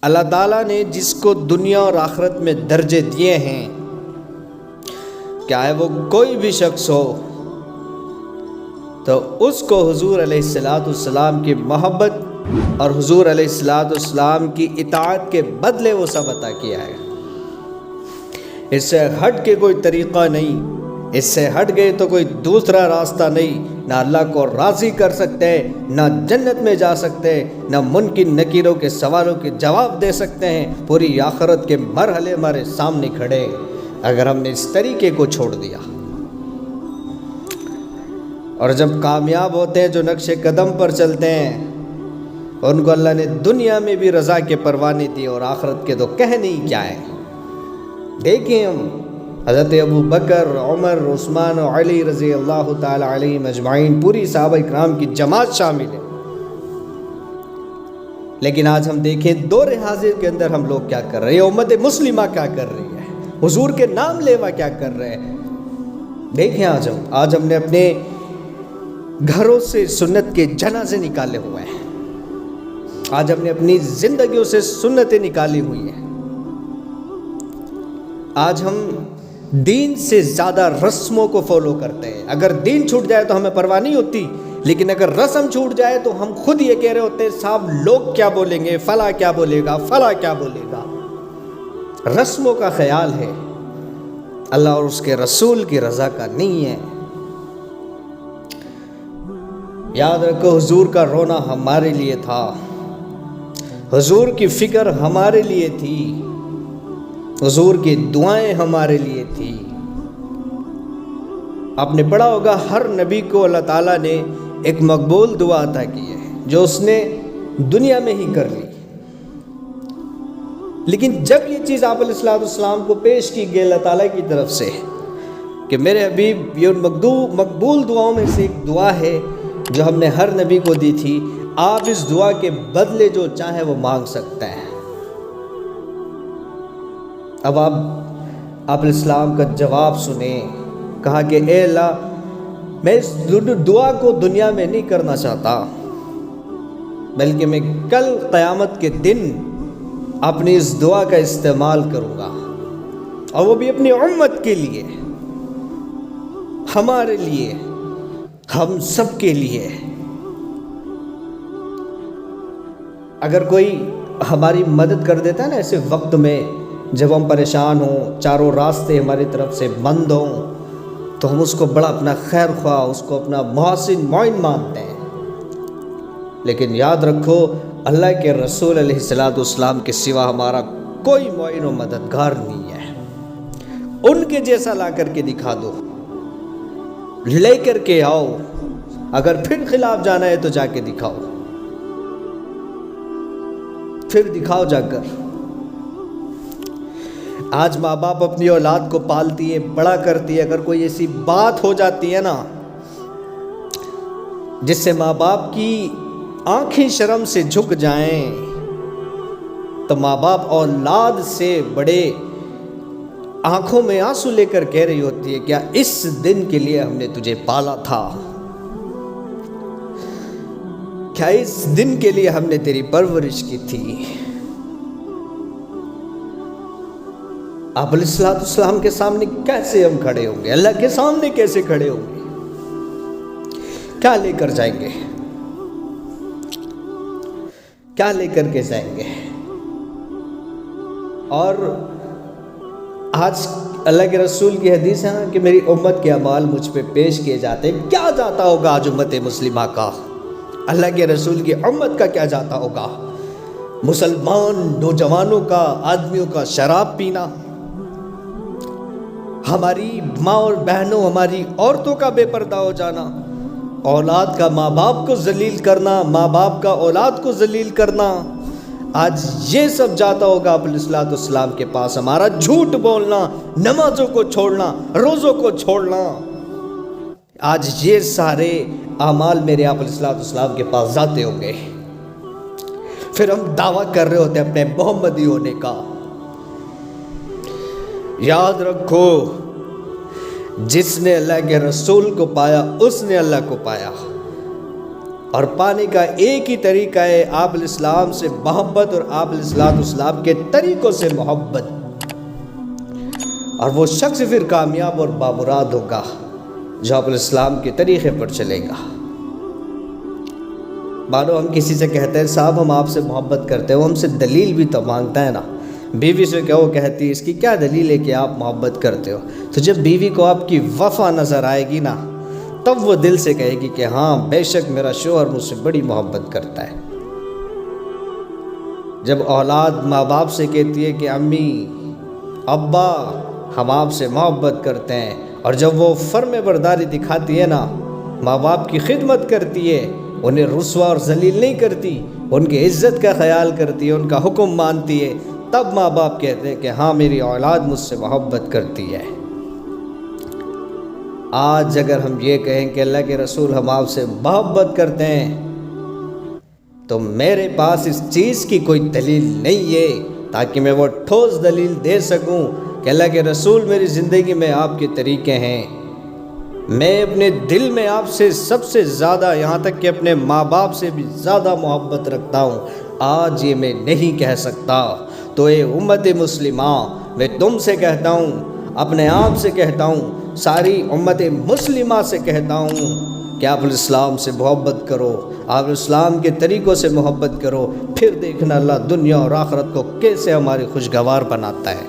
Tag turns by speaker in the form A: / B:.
A: اللہ تعالیٰ نے جس کو دنیا اور آخرت میں درجے دیے ہیں، چاہے وہ کوئی بھی شخص ہو، تو اس کو حضور علیہ السلام کی محبت اور حضور علیہ السلام کی اطاعت کے بدلے وہ سب عطا کیا ہے۔ اس سے ہٹ کے کوئی طریقہ نہیں، اس سے ہٹ گئے تو کوئی دوسرا راستہ نہیں، نہ اللہ کو راضی کر سکتے، نہ جنت میں جا سکتے، نہ ممکن نکیروں کے سوالوں کے جواب دے سکتے ہیں۔ پوری آخرت کے مرحلے ہمارے سامنے کھڑے اگر ہم نے اس طریقے کو چھوڑ دیا۔ اور جب کامیاب ہوتے ہیں جو نقش قدم پر چلتے ہیں، ان کو اللہ نے دنیا میں بھی رضا کے پروانے دیے اور آخرت کے تو کہنے ہی کیا ہے۔ دیکھیں ہم حضرت ابو بکر، عمر، عثمان و علی رضی اللہ تعالی علیہم اجمعین، پوری صحابہ کرام کی جماعت شامل ہے۔ لیکن آج ہم دیکھیں دور حاضر کے اندر ہم لوگ کیا کر رہے ہیں، امت مسلمہ کیا کر رہی ہے، حضور کے نام لیوا کیا کر رہے ہیں۔ دیکھیں آج ہم نے اپنے گھروں سے سنت کے جنازے نکالے ہوئے ہیں، آج ہم نے اپنی زندگیوں سے سنتیں نکالی ہوئی ہیں۔ آج ہم دین سے زیادہ رسموں کو فالو کرتے ہیں۔ اگر دین چھوٹ جائے تو ہمیں پرواہ نہیں ہوتی، لیکن اگر رسم چھوٹ جائے تو ہم خود یہ کہہ رہے ہوتے ہیں صاحب لوگ کیا بولیں گے، فلاں کیا بولے گا، فلاں کیا بولے گا۔ رسموں کا خیال ہے، اللہ اور اس کے رسول کی رضا کا نہیں ہے۔ یاد رکھو حضور کا رونا ہمارے لیے تھا، حضور کی فکر ہمارے لیے تھی، حضور کی دعائیں ہمارے لیے تھی۔ آپ نے پڑھا ہوگا ہر نبی کو اللہ تعالیٰ نے ایک مقبول دعا عطا کی ہے جو اس نے دنیا میں ہی کر لی، لیکن جب یہ چیز آپ علیہ السلام کو پیش کی گئی اللہ تعالیٰ کی طرف سے کہ میرے حبیب یہ مقبول دعاؤں میں سے ایک دعا ہے جو ہم نے ہر نبی کو دی تھی، آپ اس دعا کے بدلے جو چاہیں وہ مانگ سکتے ہیں۔ اب آپ علیہ السلام کا جواب سنیں، کہا کہ اے اللہ میں اس دعا کو دنیا میں نہیں کرنا چاہتا، بلکہ میں کل قیامت کے دن اپنی اس دعا کا استعمال کروں گا، اور وہ بھی اپنی امت کے لیے، ہمارے لیے، ہم سب کے لیے۔ اگر کوئی ہماری مدد کر دیتا ہے نا ایسے وقت میں جب ہم پریشان ہوں، چاروں راستے ہماری طرف سے بند ہوں، تو ہم اس کو بڑا اپنا خیر خواہ، اس کو اپنا محسن معین مانتے ہیں۔ لیکن یاد رکھو اللہ کے رسول علیہ السلام کے سوا ہمارا کوئی معین و مددگار نہیں ہے۔ ان کے جیسا لا کر کے دکھا دو، لے کر کے آؤ، اگر پھر خلاف جانا ہے تو جا کے دکھاؤ، پھر دکھاؤ جا کر۔ آج ماں باپ اپنی اولاد کو پالتی ہے، بڑا کرتی ہے، اگر کوئی ایسی بات ہو جاتی ہے نا جس سے ماں باپ کی آنکھیں شرم سے جھک جائیں، تو ماں باپ اولاد سے بڑے آنکھوں میں آنسو لے کر کہہ رہی ہوتی ہے کیا اس دن کے لیے ہم نے تجھے پالا تھا، کیا اس دن کے لیے ہم نے تیری پرورش کی تھی۔ آپ علیہ السلام کے سامنے کیسے ہم کھڑے ہوں گے، اللہ کے سامنے کیسے کھڑے ہوں گے، کیا لے کر جائیں گے، کیا لے کر کے جائیں گے۔ اور آج اللہ کے رسول کی حدیث ہے کہ میری امت کے اعمال مجھ پہ پیش کیے جاتے ہیں، کیا جاتا ہوگا آج امت مسلمہ کا، اللہ کے رسول کی امت کا کیا جاتا ہوگا، مسلمان نوجوانوں کا، آدمیوں کا شراب پینا، ہماری ماں اور بہنوں، ہماری عورتوں کا بے پردہ ہو جانا، اولاد کا ماں باپ کو ذلیل کرنا، ماں باپ کا اولاد کو ذلیل کرنا، آج یہ سب جاتا ہوگا آپ علیہ السلام کے پاس۔ ہمارا جھوٹ بولنا، نمازوں کو چھوڑنا، روزوں کو چھوڑنا، آج یہ سارے اعمال میرے آپ علیہ السلام کے پاس جاتے ہوں گے۔ پھر ہم دعویٰ کر رہے ہوتے ہیں اپنے محمدی ہونے کا۔ یاد رکھو جس نے اللہ کے رسول کو پایا اس نے اللہ کو پایا، اور پانے کا ایک ہی طریقہ ہے آپ علیہ السلام سے محبت اور آپ علیہ السلام کے طریقوں سے محبت، اور وہ شخص پھر کامیاب اور بامراد ہوگا جو آپ علیہ السلام کے طریقے پر چلے گا۔ مانو ہم کسی سے کہتے ہیں صاحب ہم آپ سے محبت کرتے ہیں، وہ ہم سے دلیل بھی تو مانگتا ہے نا۔ بیوی سے کیا وہ کہتی ہے اس کی کیا دلیل ہے کہ آپ محبت کرتے ہو، تو جب بیوی کو آپ کی وفا نظر آئے گی نا تب وہ دل سے کہے گی کہ ہاں بے شک میرا شوہر مجھ سے بڑی محبت کرتا ہے۔ جب اولاد ماں باپ سے کہتی ہے کہ امی ابا ہم آپ سے محبت کرتے ہیں، اور جب وہ فرم برداری دکھاتی ہے نا، ماں باپ کی خدمت کرتی ہے، انہیں رسوا اور ذلیل نہیں کرتی، ان کی عزت کا خیال کرتی ہے، ان کا حکم مانتی ہے، تب ماں باپ کہتے ہیں کہ ہاں میری اولاد مجھ سے محبت کرتی ہے۔ آج اگر ہم یہ کہیں کہ اللہ کے رسول ہم آپ سے محبت کرتے ہیں، تو میرے پاس اس چیز کی کوئی دلیل نہیں ہے تاکہ میں وہ ٹھوس دلیل دے سکوں کہ اللہ کے رسول میری زندگی میں آپ کے طریقے ہیں، میں اپنے دل میں آپ سے سب سے زیادہ، یہاں تک کہ اپنے ماں باپ سے بھی زیادہ محبت رکھتا ہوں، آج یہ میں نہیں کہہ سکتا۔ تو اے امت مسلمہ، میں تم سے کہتا ہوں، اپنے آپ سے کہتا ہوں، ساری امت مسلمہ سے کہتا ہوں کہ آپ علیہ السلام سے محبت کرو، آپ علیہ السلام کے طریقوں سے محبت کرو، پھر دیکھنا اللہ دنیا اور آخرت کو کیسے ہماری خوشگوار بناتا ہے۔